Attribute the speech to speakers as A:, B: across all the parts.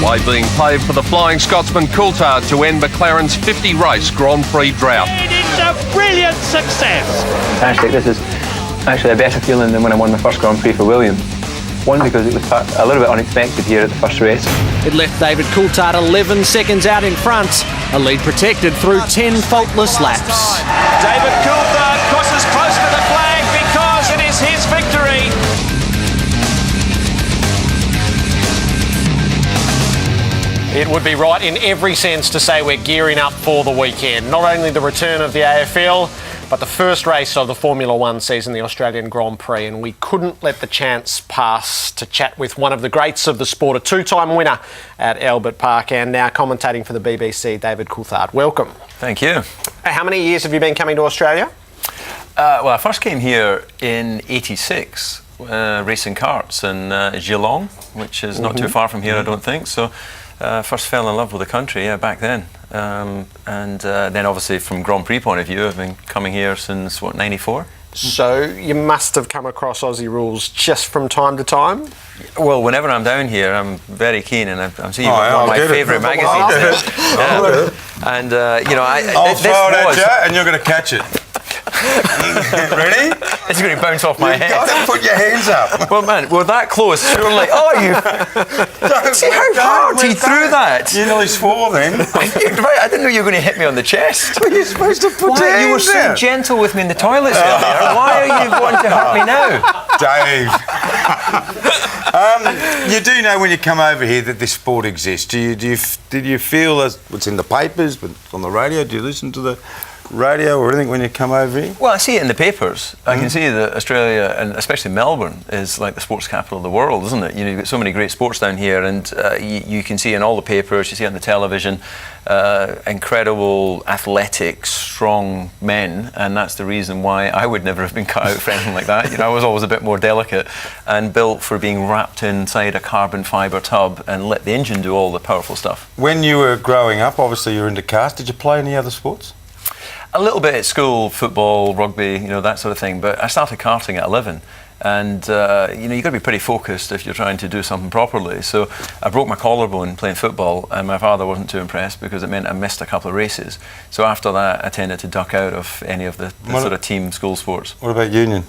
A: way being paved for the Flying Scotsman Coulthard to end McLaren's 50-race Grand Prix drought.
B: It's a brilliant success.
C: Fantastic. This is actually a better feeling than when I won my first Grand Prix for William. One, because it was a little bit unexpected here at the first race.
D: It left David Coulthard 11 seconds out in front, a lead protected through 10 faultless laps.
B: David Coulthard crosses close to the flag because it is his victory.
E: It would be right in every sense to say we're gearing up for the weekend. Not only the return of the AFL, but the first race of the Formula One season, the Australian Grand Prix, and we couldn't let the chance pass to chat with one of the greats of the sport, a two-time winner at Albert Park and now commentating for the BBC, David Coulthard. Welcome.
F: Thank you.
E: How many years have you been coming to Australia?
F: Well, I first came here in '86, racing karts in Geelong, which is not too far from here, I don't think. So first fell in love with the country, back then. And then obviously from Grand Prix point of view, I've been coming here since, '94?
E: So you must have come across Aussie rules just from time to time?
F: Well, whenever I'm down here, I'm very keen, and I'm seeing one of my favourite magazines. And,
G: I'll throw it at you and you're going to catch it. Ready?
F: It's going to bounce off my head.
G: You've got to put your hands up.
F: Well, man, we're that close. Surely. Oh, you. See how hard he threw that?
G: You nearly swore then.
F: Right, I didn't know you were going to hit me on the chest.
G: Well, you're supposed to put your hands
F: You were so
G: out.
F: gentle with me in the toilets earlier. Why are you wanting to hurt me now?
G: Dave. You do know when you come over here that this sport exists. Did you feel as what's in the papers, but on the radio? Do you listen to the radio or anything when you come over here?
F: Well, I see it in the papers. I can see that Australia, and especially Melbourne, is like the sports capital of the world, isn't it? You've got so many great sports down here, and you can see in all the papers, you see on the television, incredible, athletic, strong men, and that's the reason why I would never have been cut out for anything like that. I was always a bit more delicate and built for being wrapped inside a carbon fibre tub and let the engine do all the powerful stuff.
G: When you were growing up, obviously you were into cars. Did you play any other sports?
F: A little bit at school, football, rugby, that sort of thing. But I started karting at 11, and you've got to be pretty focused if you're trying to do something properly. So I broke my collarbone playing football, and my father wasn't too impressed because it meant I missed a couple of races. So after that, I tended to duck out of any of the sort of team school sports.
G: What about union?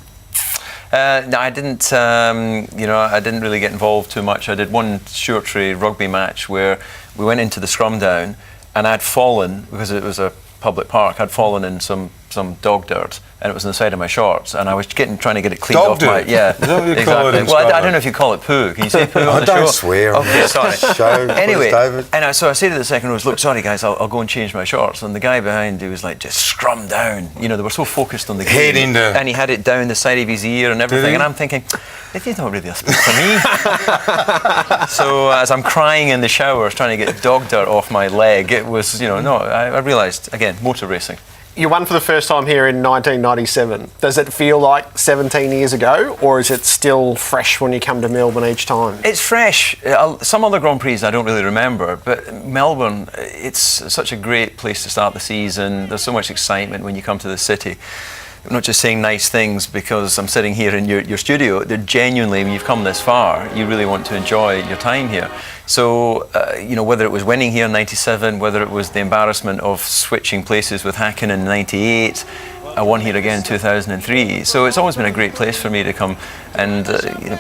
F: No, I didn't. I didn't really get involved too much. I did one shortry rugby match where we went into the scrum down, and I'd fallen because it was a public park. I'd fallen in some dog dirt, and it was on the side of my shorts, and I was trying to get it cleaned off my... Yeah,
G: is that what you
F: exactly.
G: call it in
F: Well, I don't know if you call it poo. Can you say poo on the show?
G: Don't swear.
F: Okay, sorry. Anyway,
G: David.
F: and so I say to the second rows, look, sorry guys, I'll go and change my shorts. And the guy behind, he was like, just scrum down. They were so focused on the game.
G: Head into...
F: And he had it down the side of his ear and everything, and I'm thinking, this is not really a sport for me. So as I'm crying in the shower, trying to get dog dirt off my leg, it was, I realised, again, motor racing.
E: You won for the first time here in 1997. Does it feel like 17 years ago, or is it still fresh when you come to Melbourne each time?
F: It's fresh. Some other Grand Prix I don't really remember, but Melbourne, it's such a great place to start the season. There's so much excitement when you come to the city. I'm not just saying nice things because I'm sitting here in your studio. They're genuinely, when you've come this far, you really want to enjoy your time here. So, whether it was winning here in '97, whether it was the embarrassment of switching places with Hacken in '98, I won here again in 2003. So it's always been a great place for me to come, and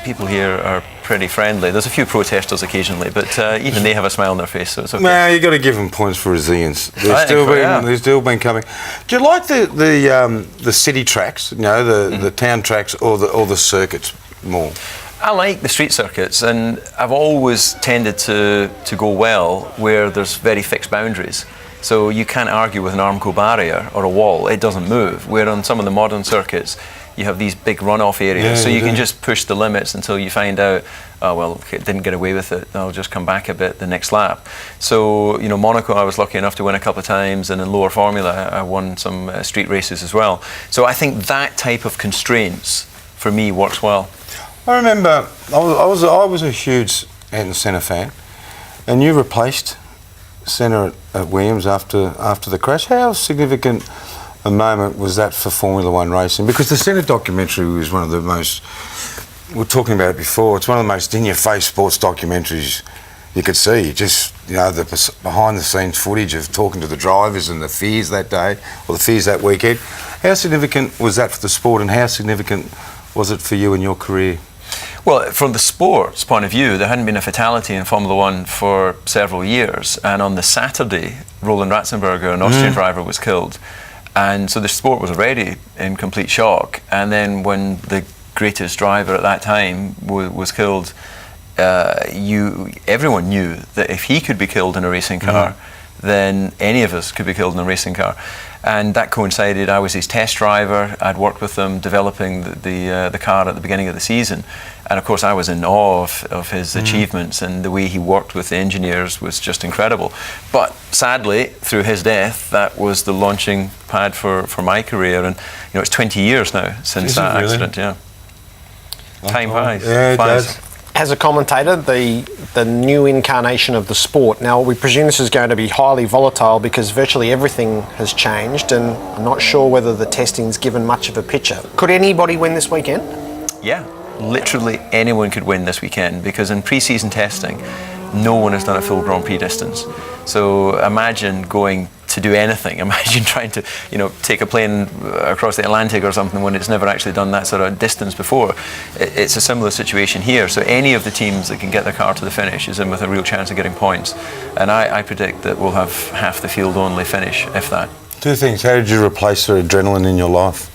F: people here are pretty friendly. There's a few protesters occasionally, but even they have a smile on their face, so it's okay.
G: Now you've got to give them points for resilience. They've still been coming. Do you like the city tracks? The town tracks, or the circuits more?
F: I like the street circuits, and I've always tended to go well where there's very fixed boundaries. So you can't argue with an Armco barrier or a wall, it doesn't move. Where on some of the modern circuits, you have these big runoff areas, so you can just push the limits until you find out, oh well, it didn't get away with it, I'll just come back a bit the next lap. So, Monaco I was lucky enough to win a couple of times, and in lower formula I won some street races as well. So I think that type of constraints, for me, works well.
G: I remember, I was a huge Anton Senna fan, and you replaced Senna at Williams after the crash. How significant a moment was that for Formula One racing? Because the Senna documentary was one of the most, we were talking about it before, it's one of the most in-your-face sports documentaries you could see just, you know, the behind the scenes footage of talking to the drivers and the fears that day or the fears that weekend. How significant was that for the sport, and how significant was it for you in your career?
F: Well, from the sport's point of view, there hadn't been a fatality in Formula One for several years, and on the Saturday, Roland Ratzenberger, an Austrian driver, was killed, and so the sport was already in complete shock. And then when the greatest driver at that time was killed, everyone knew that if he could be killed in a racing car, then any of us could be killed in a racing car. And that coincided. I was his test driver. I'd worked with him developing the car at the beginning of the season, and of course I was in awe of his achievements, and the way he worked with the engineers was just incredible. But sadly, through his death, that was the launching pad for my career. And you know, it's 20 years now since that accident. Yeah, time flies.
G: Yeah, it does.
E: As a commentator, the new incarnation of the sport. Now, we presume this is going to be highly volatile because virtually everything has changed, and I'm not sure whether the testing's given much of a picture. Could anybody win this weekend?
F: Yeah, literally anyone could win this weekend, because in pre-season testing, no one has done a full Grand Prix distance. So imagine going to do anything. Imagine trying to, you know, take a plane across the Atlantic or something when it's never actually done that sort of distance before. It's a similar situation here. So any of the teams that can get their car to the finish is in with a real chance of getting points. And I predict that we'll have half the field only finish, if that.
G: Two things. How did you replace the adrenaline in your life?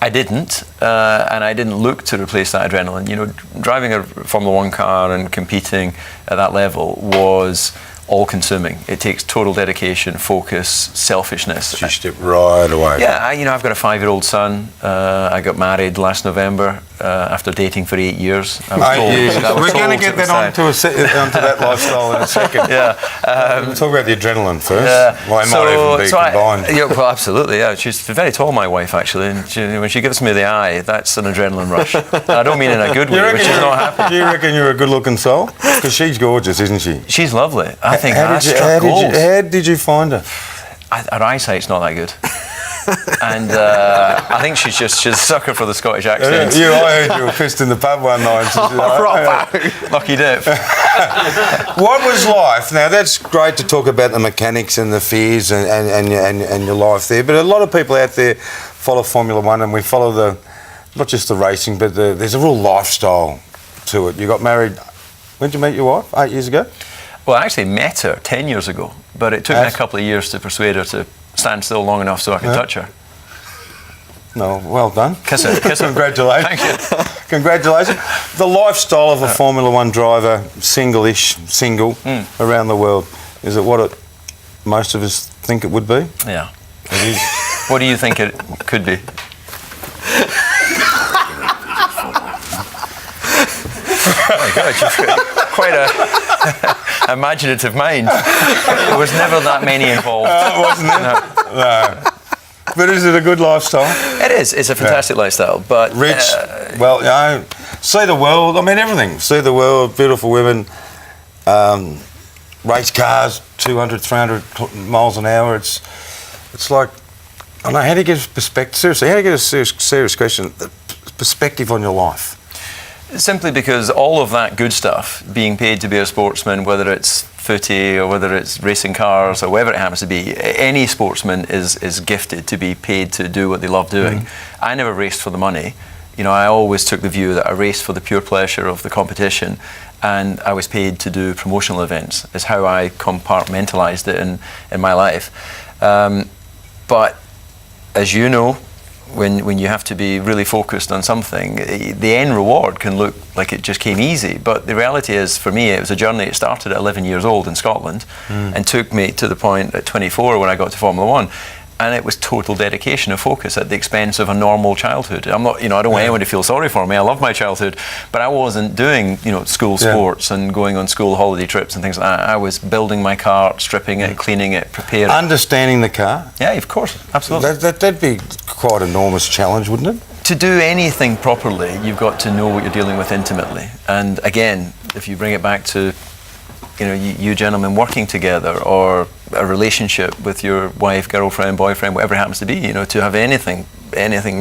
F: I didn't, and I didn't look to replace that adrenaline. You know, driving a Formula One car and competing at that level was all-consuming. It takes total dedication, focus, selfishness.
G: So you stepped right away.
F: Yeah, I've got a 5-year-old son. I got married last November after dating for 8 years.
G: We're going to get that onto that lifestyle in a second.
F: Yeah.
G: We'll talk about the adrenaline first. Well, it might even be combined.
F: Yeah, well, absolutely, yeah. She's very tall, my wife, actually. And when she gives me the eye, that's an adrenaline rush. I don't mean in a good way, which is not happy.
G: Do you reckon you're a good-looking soul? Because she's gorgeous, isn't she?
F: She's lovely. I think
G: how did you find her?
F: Her eyesight's not that good. And I think she's a sucker for the Scottish accent.
G: I heard you were pissed in the pub one night.
F: Lucky dip.
G: What was life? Now, that's great to talk about the mechanics and the fears and your life there, but a lot of people out there follow Formula One, and we follow not just the racing, but there's a real lifestyle to it. You got married, when did you meet your wife? 8 years ago?
F: Well, I actually met her 10 years ago, but it took me a couple of years to persuade her to stand still long enough so I could touch her.
G: No, well done.
F: Kiss her.
G: Congratulations.
F: Thank you.
G: Congratulations. The lifestyle of a Formula One driver, single around the world, is it what most of us think it would be?
F: Yeah. It is. What do you think it could be? Oh my God, you've got quite a imaginative mind. There was never that many involved.
G: Wasn't it? No. But is it a good lifestyle?
F: It is. It's a fantastic lifestyle. But
G: rich, see the world. I mean, everything. See the world, beautiful women, race cars, 200, 300 miles an hour. It's like, I don't know, how do you get perspective? Seriously, how do you get a serious question? The perspective on your life.
F: Simply because all of that good stuff, being paid to be a sportsman, whether it's footy or whether it's racing cars or whatever it happens to be, any sportsman is gifted to be paid to do what they love doing. I never raced for the money. You know, I always took the view that I raced for the pure pleasure of the competition, and I was paid to do promotional events, is how I compartmentalised it in my life. But as you know, when you have to be really focused on something, the end reward can look like it just came easy, but the reality is, for me, it was a journey. It started at 11 years old in Scotland and took me to the point at 24 when I got to Formula One. And it was total dedication and focus at the expense of a normal childhood. I'm not, I don't want anyone to feel sorry for me. I love my childhood, but I wasn't doing, school sports and going on school holiday trips and things like that. I was building my car, stripping it, cleaning it, preparing.
G: Understanding the car?
F: Yeah, of course, absolutely.
G: That'd be quite an enormous challenge, wouldn't it?
F: To do anything properly, you've got to know what you're dealing with intimately. And again, if you bring it back to, you gentlemen working together, or a relationship with your wife, girlfriend, boyfriend, whatever it happens to be, you know, to have anything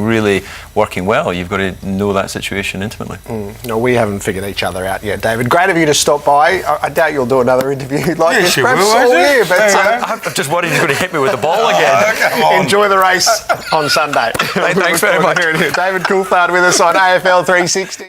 F: really working well, you've got to know that situation intimately.
E: No, we haven't figured each other out yet, David. Great of you to stop by. I doubt you'll do another interview like this, perhaps all year, but
F: I'm just worried he's going to hit me with the ball again.
E: enjoy the race on Sunday.
F: Thanks very much.
E: David Coulthard with us on AFL360.